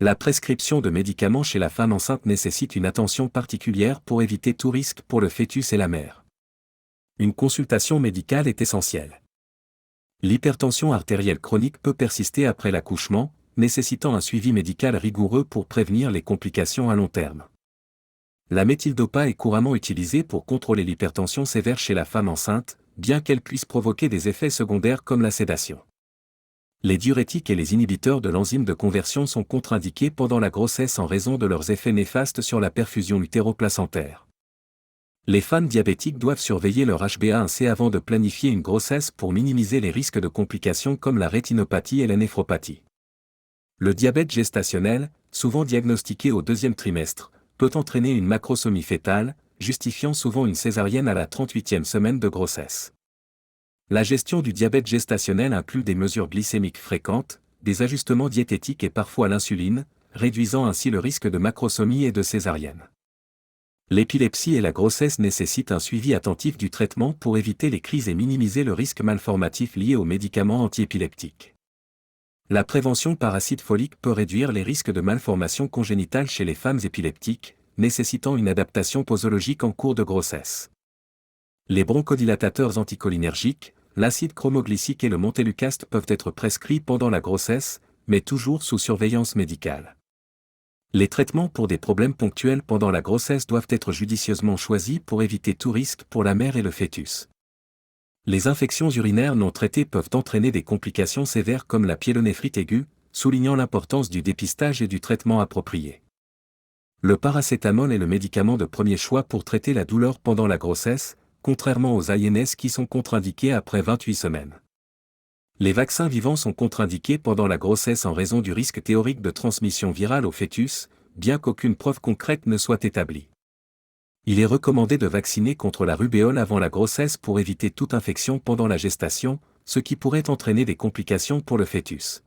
La prescription de médicaments chez la femme enceinte nécessite une attention particulière pour éviter tout risque pour le fœtus et la mère. Une consultation médicale est essentielle. L'hypertension artérielle chronique peut persister après l'accouchement, nécessitant un suivi médical rigoureux pour prévenir les complications à long terme. La méthyldopa est couramment utilisée pour contrôler l'hypertension sévère chez la femme enceinte, bien qu'elle puisse provoquer des effets secondaires comme la sédation. Les diurétiques et les inhibiteurs de l'enzyme de conversion sont contre-indiqués pendant la grossesse en raison de leurs effets néfastes sur la perfusion utéroplacentaire. Les femmes diabétiques doivent surveiller leur HbA1c avant de planifier une grossesse pour minimiser les risques de complications comme la rétinopathie et la néphropathie. Le diabète gestationnel, souvent diagnostiqué au deuxième trimestre, peut entraîner une macrosomie fœtale, justifiant souvent une césarienne à la 38e semaine de grossesse. La gestion du diabète gestationnel inclut des mesures glycémiques fréquentes, des ajustements diététiques et parfois l'insuline, réduisant ainsi le risque de macrosomie et de césarienne. L'épilepsie et la grossesse nécessitent un suivi attentif du traitement pour éviter les crises et minimiser le risque malformatif lié aux médicaments antiépileptiques. La prévention par acide folique peut réduire les risques de malformations congénitales chez les femmes épileptiques, nécessitant une adaptation posologique en cours de grossesse. Les bronchodilatateurs anticholinergiques, l'acide chromoglycique et le montelukast peuvent être prescrits pendant la grossesse, mais toujours sous surveillance médicale. Les traitements pour des problèmes ponctuels pendant la grossesse doivent être judicieusement choisis pour éviter tout risque pour la mère et le fœtus. Les infections urinaires non traitées peuvent entraîner des complications sévères comme la pyélonéphrite aiguë, soulignant l'importance du dépistage et du traitement approprié. Le paracétamol est le médicament de premier choix pour traiter la douleur pendant la grossesse, contrairement aux INS qui sont contre-indiqués après 28 semaines. Les vaccins vivants sont contre-indiqués pendant la grossesse en raison du risque théorique de transmission virale au fœtus, bien qu'aucune preuve concrète ne soit établie. Il est recommandé de vacciner contre la rubéole avant la grossesse pour éviter toute infection pendant la gestation, ce qui pourrait entraîner des complications pour le fœtus.